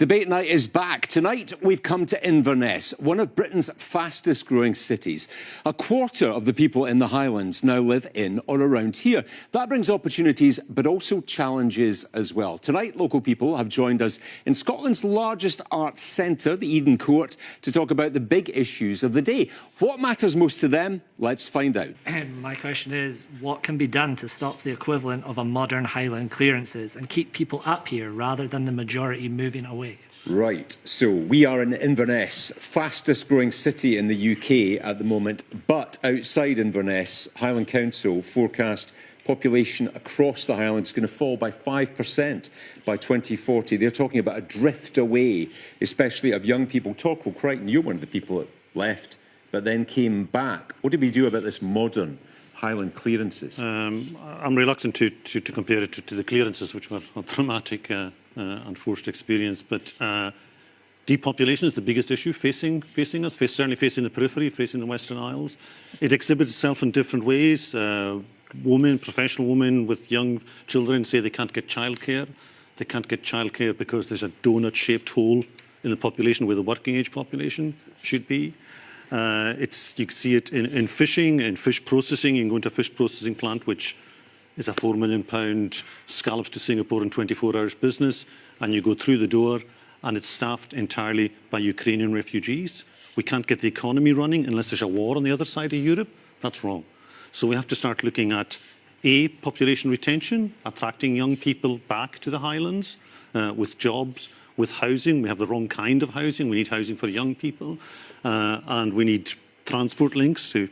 Debate night is back. Tonight, we've come to Inverness, one of Britain's fastest growing cities. A quarter of the people in the Highlands now live in or around here. That brings opportunities, but also challenges as well. Tonight, local people have joined us in Scotland's largest arts centre, the Eden Court, to talk about the big issues of the day. What matters most to them? Let's find out. My question is, what can be done to stop the equivalent of a modern Highland clearances and keep people up here rather than the majority moving away? Right, so we are in Inverness, fastest growing city in the UK at the moment, but outside Inverness, Highland Council forecast population across the Highlands is going to fall by 5% by 2040. They're talking about a drift away, especially of young people. Torquil Crichton, you're one of the people that left, but then came back. What did we do about this modern Highland clearances? I'm reluctant to compare it to the clearances, which were a dramatic and forced experience, but depopulation is the biggest issue facing us, certainly facing the periphery, facing the Western Isles. It exhibits itself in different ways. Professional women with young children say they can't get childcare. They can't get childcare because there's a donut-shaped hole in the population where the working age population should be. You can see it in fishing, in fish processing. You can go into a fish processing plant, which is a £4 million scallops to Singapore in 24 hours business, and you go through the door and it's staffed entirely by Ukrainian refugees. We can't get the economy running unless there's a war on the other side of Europe. That's wrong. So we have to start looking at population retention, attracting young people back to the Highlands with jobs, with housing. We have the wrong kind of housing. We need housing for young people, and we need transport links to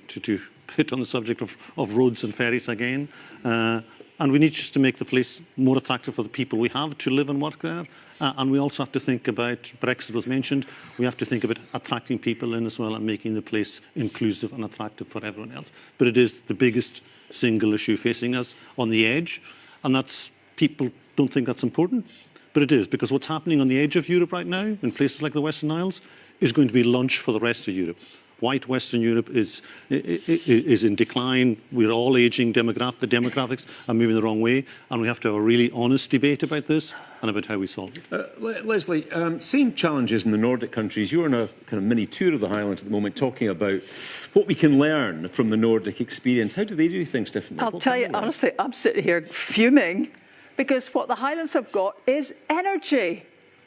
hit on the subject of roads and ferries again. And we need just to make the place more attractive for the people we have to live and work there. And we also have to think about, Brexit was mentioned, we have to think about attracting people in as well and making the place inclusive and attractive for everyone else. But it is the biggest single issue facing us on the edge. And that's, people don't think that's important, but it is, because what's happening on the edge of Europe right now, in places like the Western Isles, is going to be lunch for the rest of Europe. White Western Europe is in decline. We're all aging. The demographics are moving the wrong way, and we have to have a really honest debate about this and about how we solve it. Leslie, same challenges in the Nordic countries. You're on a kind of mini tour of the Highlands at the moment, talking about what we can learn from the Nordic experience. How do they do things differently? I'll tell you, honestly, I'm sitting here fuming because what the Highlands have got is energy.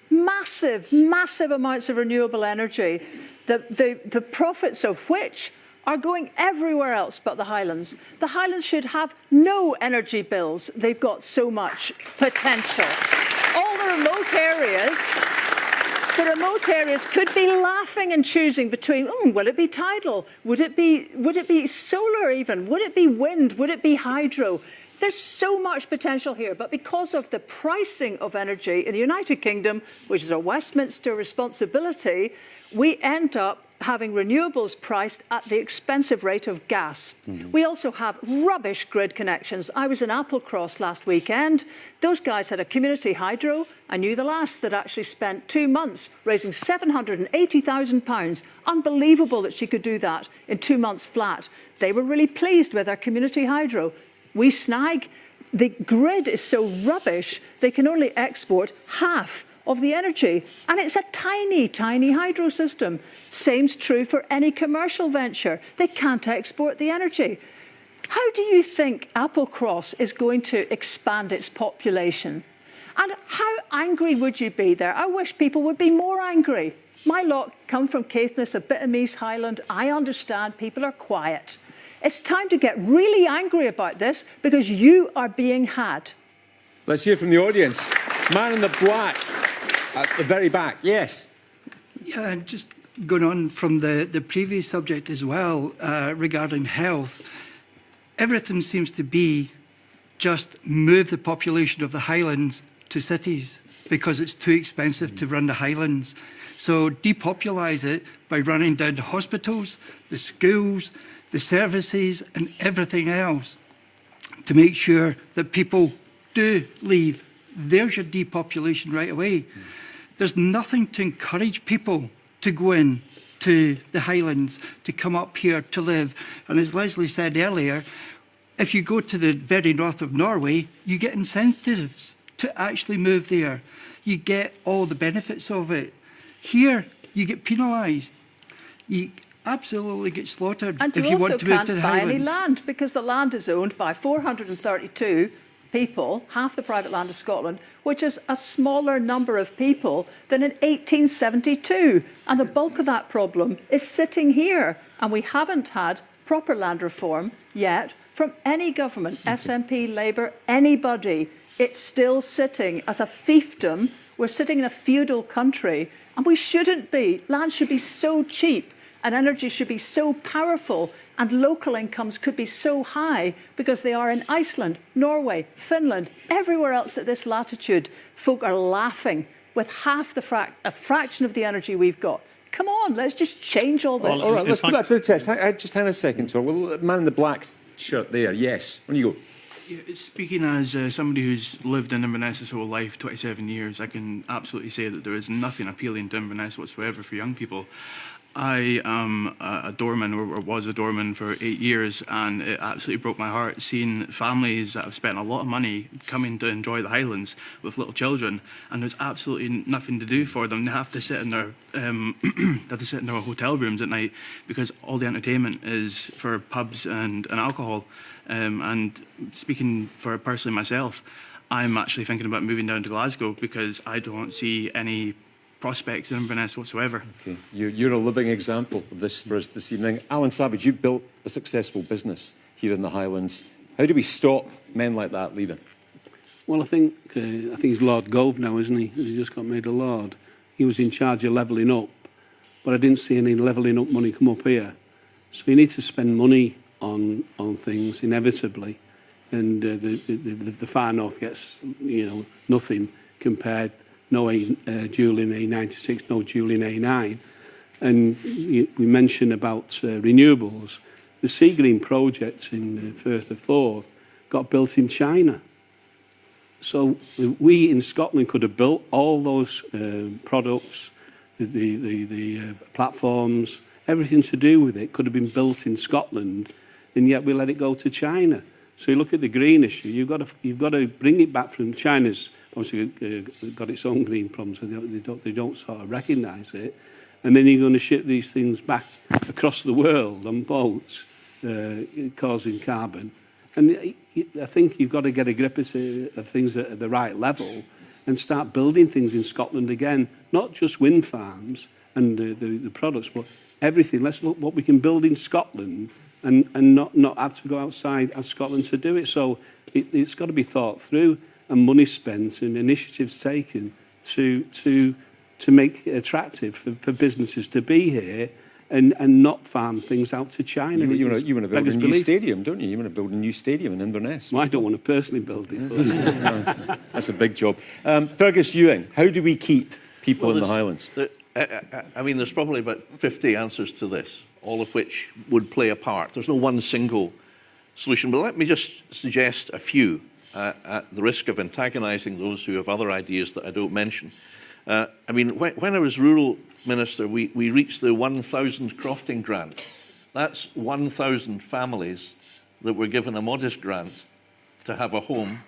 Massive, massive amounts of renewable energy. The profits of which are going everywhere else but the Highlands. The Highlands should have no energy bills. They've got so much potential. All the remote areas could be laughing and choosing between, will it be tidal? Would it be solar even? Would it be wind? Would it be hydro? There's so much potential here, but because of the pricing of energy in the United Kingdom, which is a Westminster responsibility, we end up having renewables priced at the expensive rate of gas. We also have rubbish grid connections. I was in Applecross last weekend. Those guys had a community hydro. I knew the last that actually spent 2 months raising £780,000. Unbelievable that she could do that in 2 months flat. They were really pleased with our community hydro. We snag. The grid is so rubbish, they can only export half of the energy. And it's a tiny, tiny hydro system. Same's true for any commercial venture. They can't export the energy. How do you think Applecross is going to expand its population? And how angry would you be there? I wish people would be more angry. My lot come from Caithness, a bit of East Highland. I understand people are quiet. It's time to get really angry about this because you are being had. Let's hear from the audience. Man in the black at the very back. Yes. Yeah, and just going on from the previous subject as well, regarding health, everything seems to be just move the population of the Highlands to cities because it's too expensive to run the Highlands. So depopulise it by running down the hospitals, the schools, the services and everything else to make sure that people do leave. There's your depopulation right away. There's nothing to encourage people to go in to the Highlands, to come up here to live. And as Leslie said earlier, if you go to the very north of Norway, you get incentives to actually move there. you get all the benefits of it. Here, you get penalised. You absolutely get slaughtered And if you you also want to move can't to the buy any Highlands. land because the land is owned by 432 people, half the private land of Scotland, which is a smaller number of people than in 1872. And the bulk of that problem is sitting here. And we haven't had proper land reform yet from any government, SNP, Labour, anybody. It's still sitting as a fiefdom. We're sitting in a feudal country, and we shouldn't be. Land should be so cheap, and energy should be so powerful, and local incomes could be so high because they are in Iceland, Norway, Finland, everywhere else at this latitude. Folk are laughing with half the a fraction of the energy we've got. Come on, let's just change all this. Well, All right, let's put that to the test. Just hang on a second, Tor. Well, man in the black shirt there, yes. On you go. Yeah, speaking as somebody who's lived in Inverness his whole life, 27 years, I can absolutely say that there is nothing appealing to Inverness whatsoever for young people. I am a doorman, or was a doorman for 8 years, and it absolutely broke my heart seeing families that have spent a lot of money coming to enjoy the Highlands with little children, and there's absolutely nothing to do for them. They have to sit in their hotel rooms at night because all the entertainment is for pubs and alcohol. And speaking for personally myself, I'm actually thinking about moving down to Glasgow because I don't see any prospects in Inverness whatsoever. Okay, you're a living example of this for us this evening. Alan Savage, you've built a successful business here in the Highlands. How do we stop men like that leaving? Well, I think he's Lord Gove now, isn't he? He just got made a Lord. He was in charge of levelling up, but I didn't see any levelling up money come up here. So you need to spend money on things inevitably, and the far north gets nothing compared. No Julian A96, no Julian A9. And we mentioned about renewables. The Sea Green project in Firth of Forth got built in China. So we in Scotland could have built all those products, the platforms, everything to do with it could have been built in Scotland, and yet we let it go to China. So you look at the green issue, you've got to bring it back from China's. Obviously, got its own green problems, so they don't sort of recognise it. And then you're going to ship these things back across the world on boats, causing carbon. And I think you've got to get a grip of things at the right level and start building things in Scotland again, not just wind farms and the products, but everything. Let's look what we can build in Scotland and not have to go outside of Scotland to do it. So it's got to be thought through, and money spent and initiatives taken to make it attractive for businesses to be here and not farm things out to China. You want to build a new stadium, don't you? You want to build a new stadium in Inverness. Well, I don't want to personally build it. But that's a big job. Fergus Ewing, how do we keep people in the Highlands? I mean, there's probably about 50 answers to this, all of which would play a part. There's no one single solution, but let me just suggest a few at the risk of antagonising those who have other ideas that I don't mention. I mean, when I was rural minister, we reached the 1,000 crofting grant. That's 1,000 families that were given a modest grant to have a home,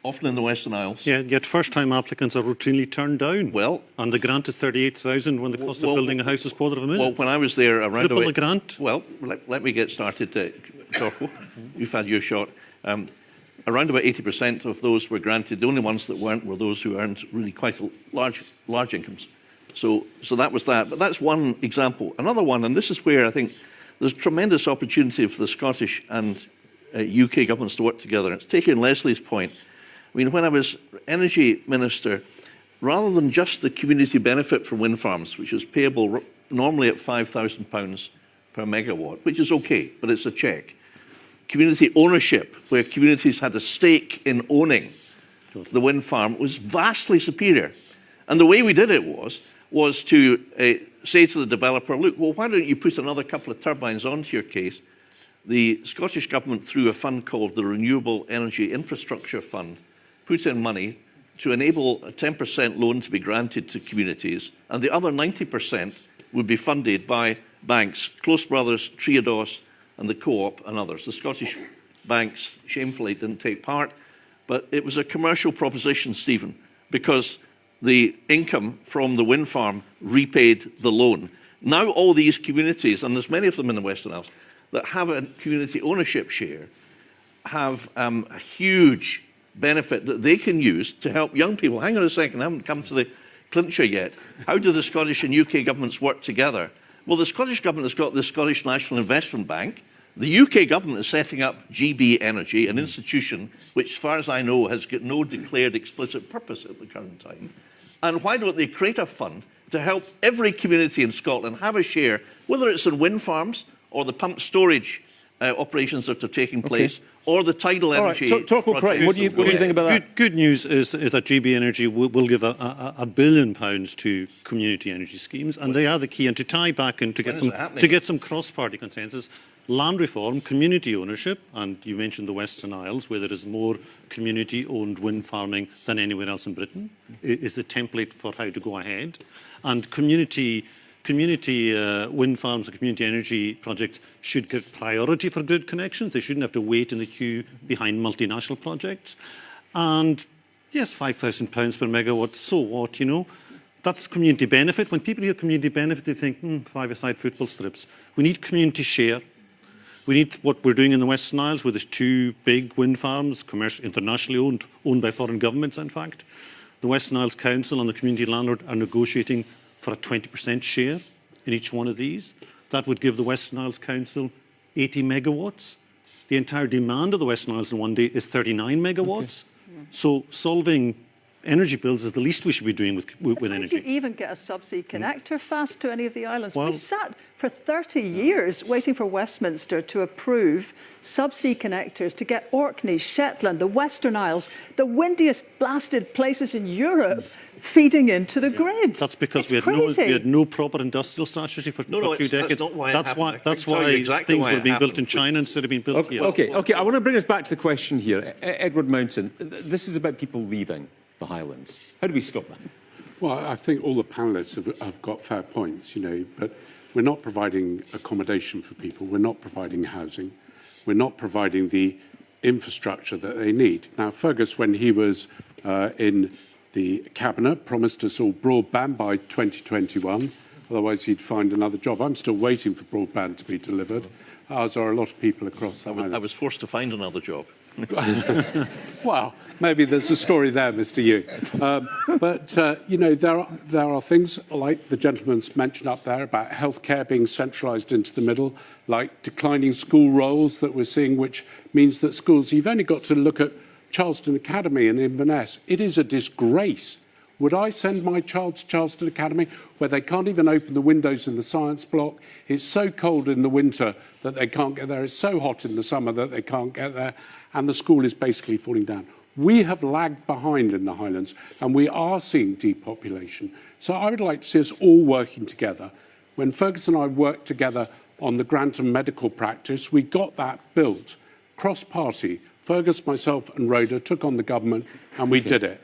often in the Western Isles. Yeah, yet first-time applicants are routinely turned down. Well, and the grant is 38,000 when the cost of building a house is £250,000. Well, when I was there, around triple the grant. Well, let me get started, Torquil. You've had your shot. Around about 80% of those were granted. The only ones that weren't were those who earned really quite large incomes. So that was that. But that's one example. Another one, and this is where I think there's tremendous opportunity for the Scottish and UK governments to work together. It's taking Leslie's point. I mean, when I was Energy Minister, rather than just the community benefit from wind farms, which is payable normally at £5,000 per megawatt, which is okay, but it's a check. Community ownership, where communities had a stake in owning the wind farm, was vastly superior. And the way we did it was to say to the developer, look, well, why don't you put another couple of turbines onto your case? The Scottish Government, through a fund called the Renewable Energy Infrastructure Fund, put in money to enable a 10% loan to be granted to communities, and the other 90% would be funded by banks, Close Brothers, Triodos, and the Co-op and others. The Scottish banks shamefully didn't take part, but it was a commercial proposition, Stephen, because the income from the wind farm repaid the loan. Now all these communities, and there's many of them in the Western Isles, that have a community ownership share, have a huge benefit that they can use to help young people. Hang on a second, I haven't come to the clincher yet. How do the Scottish and UK governments work together? Well, the Scottish government has got the Scottish National Investment Bank. The UK government is setting up GB Energy, an institution which, as far as I know, has got no declared explicit purpose at the current time. And why don't they create a fund to help every community in Scotland have a share, whether it's in wind farms or the pump storage operations that are taking place, or the tidal energy. All right, Torquil Crichton, what do you think about that? Good news is that GB Energy will give £1 billion to community energy schemes, and they are the key. And to tie back and to get some cross-party consensus, land reform, community ownership, and you mentioned the Western Isles, where there is more community-owned wind farming than anywhere else in Britain, is the template for how to go ahead. And community wind farms and community energy projects should get priority for grid connections. They shouldn't have to wait in the queue behind multinational projects. And yes, £5,000 per megawatt, so what, you know? That's community benefit. When people hear community benefit, they think, five-a-side football strips. We need community share. We need what we're doing in the Western Isles, where there's 2 big wind farms, internationally owned by foreign governments, in fact. The Western Isles Council and the community landlord are negotiating for a 20% share in each one of these. That would give the Western Isles Council 80 megawatts. The entire demand of the Western Isles in one day is 39 megawatts. Okay. So solving energy bills is the least we should be doing with energy. How do you even get a subsea connector fast to any of the islands? Well, we've sat for 30 years waiting for Westminster to approve subsea connectors to get Orkney, Shetland, the Western Isles, the windiest blasted places in Europe, feeding into the grid. That's because we had no proper industrial strategy for 2 decades. That's why things were being built in China instead of being built here. Okay, I want to bring us back to the question here. Edward Mountain, this is about people leaving the Highlands. How do we stop that? Well, I think all the panellists have got fair points, you know, but we're not providing accommodation for people. We're not providing housing. We're not providing the infrastructure that they need. Now, Fergus, when he was in the Cabinet, promised us all broadband by 2021. Otherwise, he'd find another job. I'm still waiting for broadband to be delivered, as are a lot of people across the island. I was forced to find another job. Well, maybe there's a story there, Mr. Yu. You know, there are things like the gentleman's mentioned up there about healthcare being centralised into the middle, like declining school rolls that we're seeing, which means that schools, you've only got to look at Charleston Academy in Inverness. It is a disgrace. Would I send my child to Charleston Academy where they can't even open the windows in the science block? It's so cold in the winter that they can't get there. It's so hot in the summer that they can't get there. And the school is basically falling down. We have lagged behind in the Highlands, and we are seeing depopulation. So I would like to see us all working together. When Fergus and I worked together on the Grantham medical practice, we got that built. Cross-party. Fergus, myself and Rhoda took on the government, and we did it.